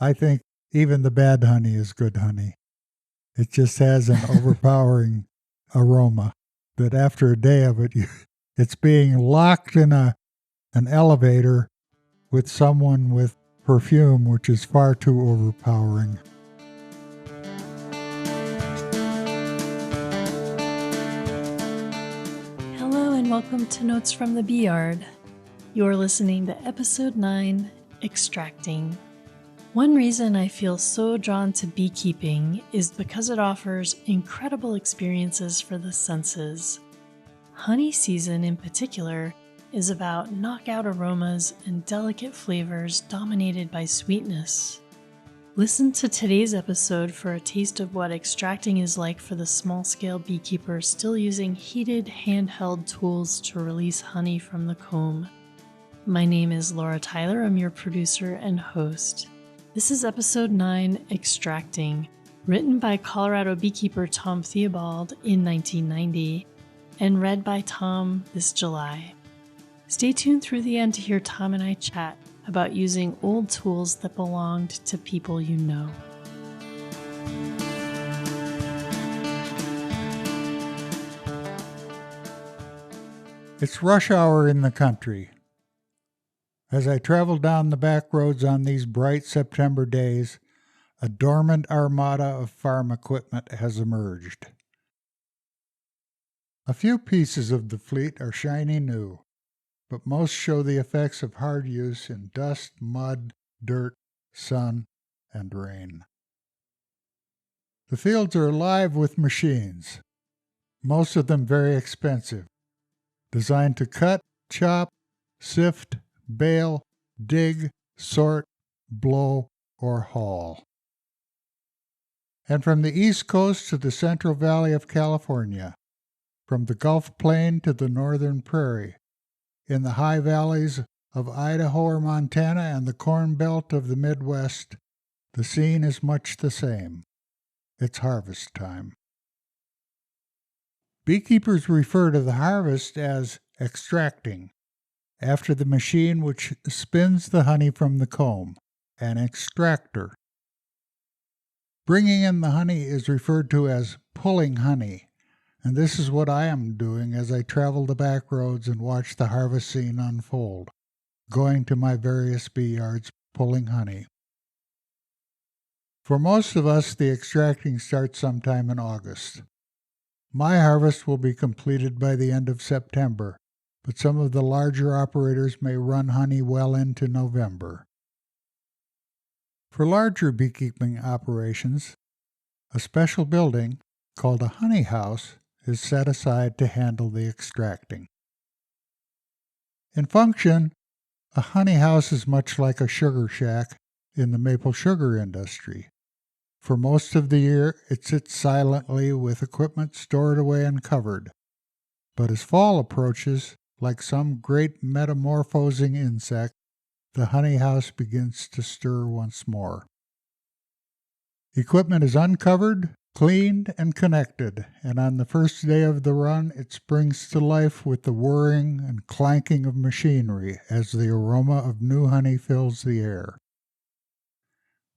I think even the bad honey is good honey. It just has an overpowering aroma that after a day of it, it's being locked in an elevator with someone with perfume, which is far too overpowering. Hello and welcome to Notes from the Beeyard. You're listening to Episode 9, Extracting. One reason I feel so drawn to beekeeping is because it offers incredible experiences for the senses. Honey season in particular is about knockout aromas and delicate flavors dominated by sweetness. Listen to today's episode for a taste of what extracting is like for the small-scale beekeeper still using heated handheld tools to release honey from the comb. My name is Laura Tyler, I'm your producer and host. This is Episode 9, Extracting, written by Colorado beekeeper Tom Theobald in 1990, and read by Tom this July. Stay tuned through the end to hear Tom and I chat about using old tools that belonged to people you know. It's rush hour in the country. As I travel down the back roads on these bright September days, a dormant armada of farm equipment has emerged. A few pieces of the fleet are shiny new, but most show the effects of hard use in dust, mud, dirt, sun, and rain. The fields are alive with machines, most of them very expensive, designed to cut, chop, sift, bale, dig, sort, blow, or haul. And from the East Coast to the Central Valley of California, from the Gulf Plain to the Northern Prairie, in the high valleys of Idaho or Montana and the Corn Belt of the Midwest, the scene is much the same. It's harvest time. Beekeepers refer to the harvest as extracting, after the machine which spins the honey from the comb, an extractor. Bringing in the honey is referred to as pulling honey, and this is what I am doing as I travel the back roads and watch the harvest scene unfold, going to my various bee yards pulling honey. For most of us, the extracting starts sometime in August. My harvest will be completed by the end of September, but some of the larger operators may run honey well into November. For larger beekeeping operations, a special building called a honey house is set aside to handle the extracting. In function, a honey house is much like a sugar shack in the maple sugar industry. For most of the year, it sits silently with equipment stored away and covered. But as fall approaches, like some great metamorphosing insect, the honey house begins to stir once more. Equipment is uncovered, cleaned, and connected, and on the first day of the run, it springs to life with the whirring and clanking of machinery as the aroma of new honey fills the air.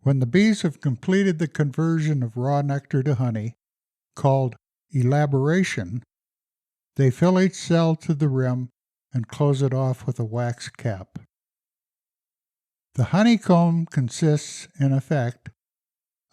When the bees have completed the conversion of raw nectar to honey, called elaboration, they fill each cell to the rim and close it off with a wax cap. The honeycomb consists, in effect,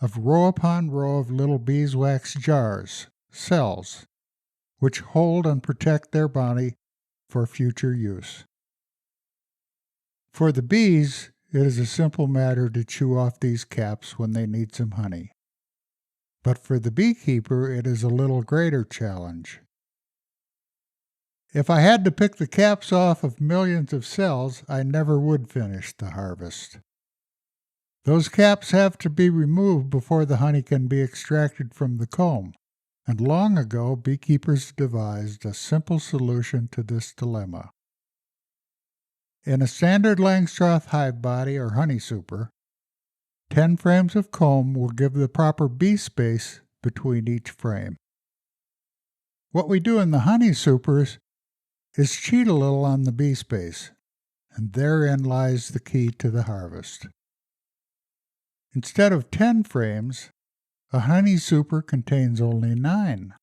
of row upon row of little beeswax jars, cells, which hold and protect their bounty for future use. For the bees, it is a simple matter to chew off these caps when they need some honey. But for the beekeeper, it is a little greater challenge. If I had to pick the caps off of millions of cells, I never would finish the harvest. Those caps have to be removed before the honey can be extracted from the comb, and long ago beekeepers devised a simple solution to this dilemma. In a standard Langstroth hive body or honey super, 10 frames of comb will give the proper bee space between each frame. What we do in the honey supers is cheat a little on the bee space, and therein lies the key to the harvest. Instead of 10 frames, a honey super contains only 9.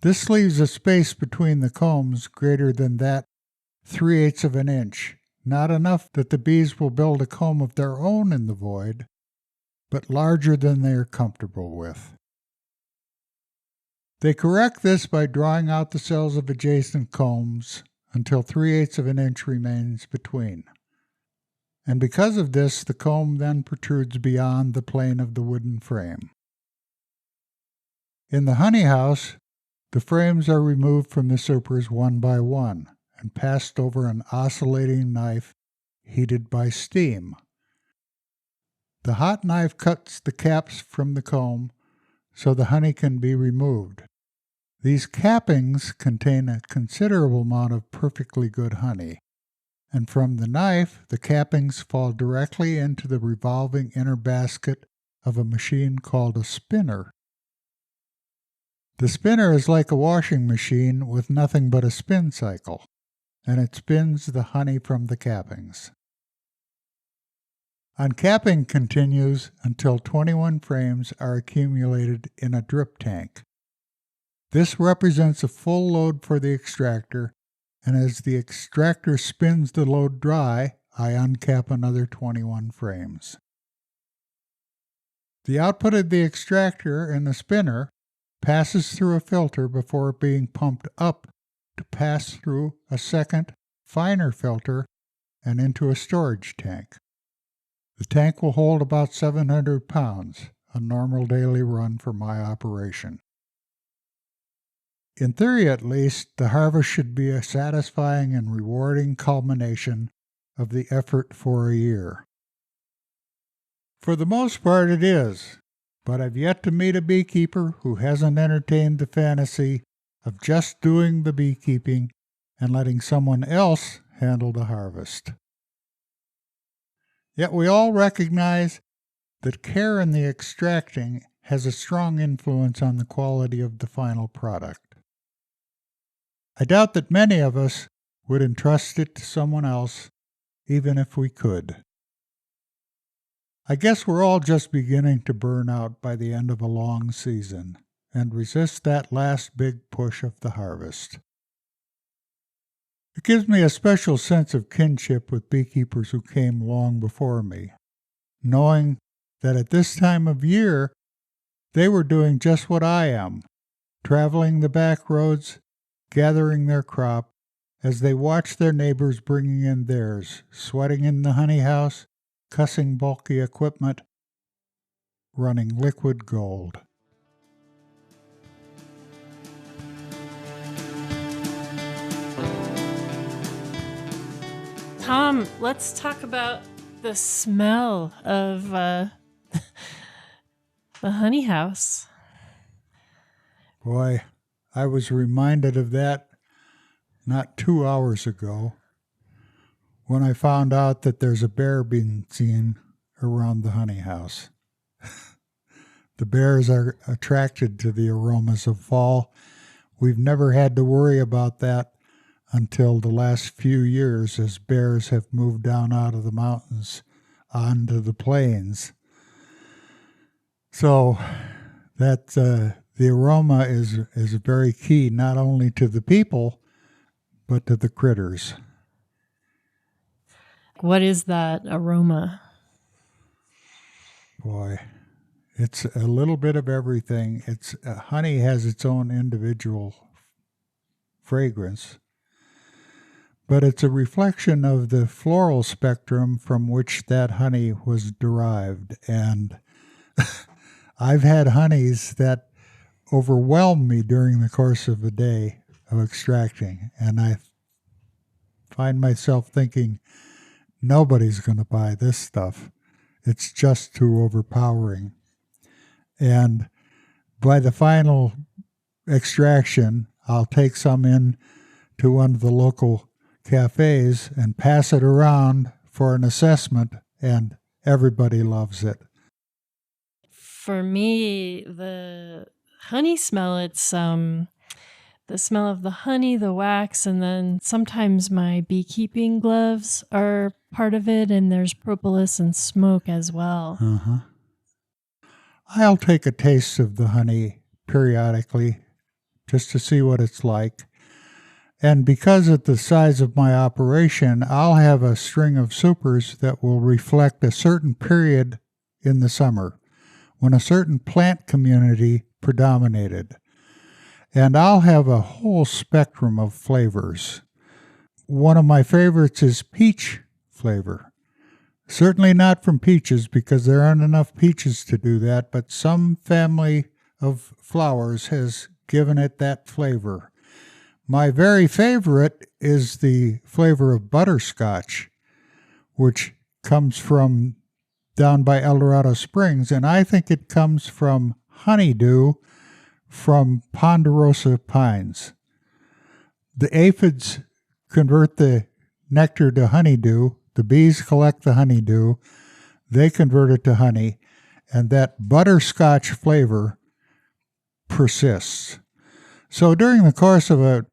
This leaves a space between the combs greater than that 3/8 of an inch, not enough that the bees will build a comb of their own in the void, but larger than they are comfortable with. They correct this by drawing out the cells of adjacent combs until 3/8 of an inch remains between. And because of this, the comb then protrudes beyond the plane of the wooden frame. In the honey house, the frames are removed from the supers one by one and passed over an oscillating knife heated by steam. The hot knife cuts the caps from the comb so the honey can be removed. These cappings contain a considerable amount of perfectly good honey, and from the knife, the cappings fall directly into the revolving inner basket of a machine called a spinner. The spinner is like a washing machine with nothing but a spin cycle, and it spins the honey from the cappings. Uncapping continues until 21 frames are accumulated in a drip tank. This represents a full load for the extractor, and as the extractor spins the load dry, I uncap another 21 frames. The output of the extractor in the spinner passes through a filter before being pumped up to pass through a second, finer filter and into a storage tank. The tank will hold about 700 pounds, a normal daily run for my operation. In theory, at least, the harvest should be a satisfying and rewarding culmination of the effort for a year. For the most part, it is, but I've yet to meet a beekeeper who hasn't entertained the fantasy of just doing the beekeeping and letting someone else handle the harvest. Yet we all recognize that care in the extracting has a strong influence on the quality of the final product. I doubt that many of us would entrust it to someone else, even if we could. I guess we're all just beginning to burn out by the end of a long season and resist that last big push of the harvest. It gives me a special sense of kinship with beekeepers who came long before me, knowing that at this time of year they were doing just what I am, traveling the back roads, gathering their crop as they watched their neighbors bringing in theirs, sweating in the honey house, cussing bulky equipment, running liquid gold. Tom, let's talk about the smell of the honey house. Boy, I was reminded of that not 2 hours ago when I found out that there's a bear being seen around the honey house. The bears are attracted to the aromas of fall. We've never had to worry about that until the last few years as bears have moved down out of the mountains onto the plains. So that the aroma is very key, not only to the people, but to the critters. What is that aroma? Boy, it's a little bit of everything. Honey has its own individual fragrance, but it's a reflection of the floral spectrum from which that honey was derived. And I've had honeys that overwhelm me during the course of a day of extracting, and I find myself thinking, nobody's going to buy this stuff. It's just too overpowering. And by the final extraction, I'll take some in to one of the local cafes and pass it around for an assessment, and everybody loves it. For me, the honey smell, it's the smell of the honey, the wax, and then sometimes my beekeeping gloves are part of it, and there's propolis and smoke as well. Uh-huh. I'll take a taste of the honey periodically just to see what it's like. And because of the size of my operation, I'll have a string of supers that will reflect a certain period in the summer when a certain plant community predominated. And I'll have a whole spectrum of flavors. One of my favorites is peach flavor. Certainly not from peaches because there aren't enough peaches to do that, but some family of flowers has given it that flavor. My very favorite is the flavor of butterscotch, which comes from down by El Dorado Springs, and I think it comes from honeydew from ponderosa pines. The aphids convert the nectar to honeydew. The bees collect the honeydew. They convert it to honey, and that butterscotch flavor persists. So during the course of a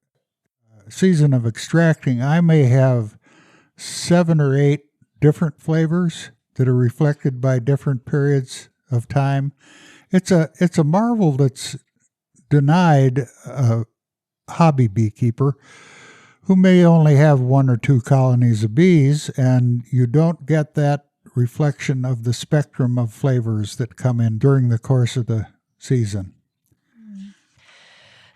season of extracting, I may have 7 or 8 different flavors that are reflected by different periods of time. It's a marvel that's denied a hobby beekeeper who may only have 1 or 2 colonies of bees, and you don't get that reflection of the spectrum of flavors that come in during the course of the season.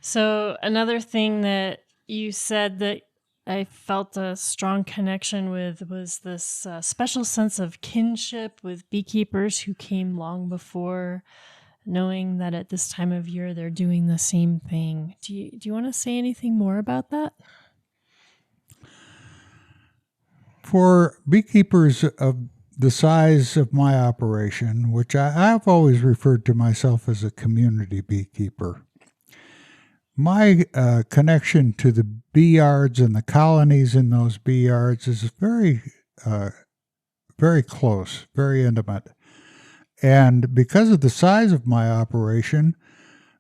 So another thing that you said that I felt a strong connection with was this special sense of kinship with beekeepers who came long before, knowing that at this time of year they're doing the same thing. Do you want to say anything more about that? For beekeepers of the size of my operation, which I've always referred to myself as a community beekeeper, my connection to the Beeyards and the colonies in those Beeyards is very, very close, very intimate. And because of the size of my operation,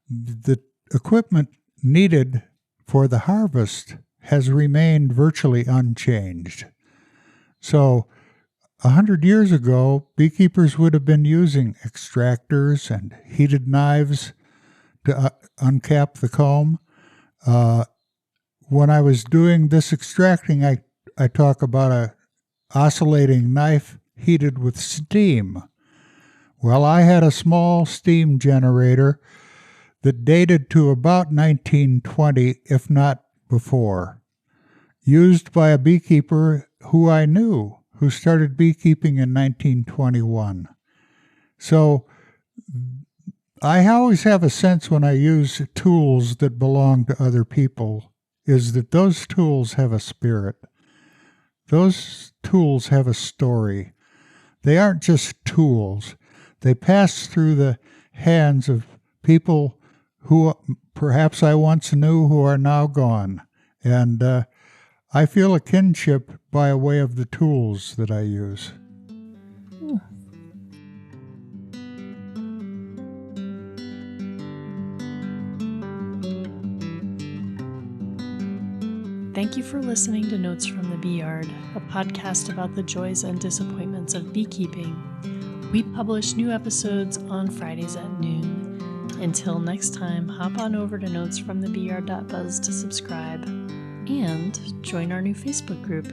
the equipment needed for the harvest has remained virtually unchanged. So 100 years ago, beekeepers would have been using extractors and heated knives to uncap the comb. When I was doing this extracting, I talk about a oscillating knife heated with steam. Well, I had a small steam generator that dated to about 1920, if not before, used by a beekeeper who I knew, who started beekeeping in 1921. So I always have a sense when I use tools that belong to other people is that those tools have a spirit. Those tools have a story. They aren't just tools. They pass through the hands of people who perhaps I once knew who are now gone. And I feel a kinship by way of the tools that I use. Thank you for listening to Notes from the Beeyard, a podcast about the joys and disappointments of beekeeping. We publish new episodes on Fridays at noon. Until next time, hop on over to notesfromthebeeyard.buzz to subscribe and join our new Facebook group.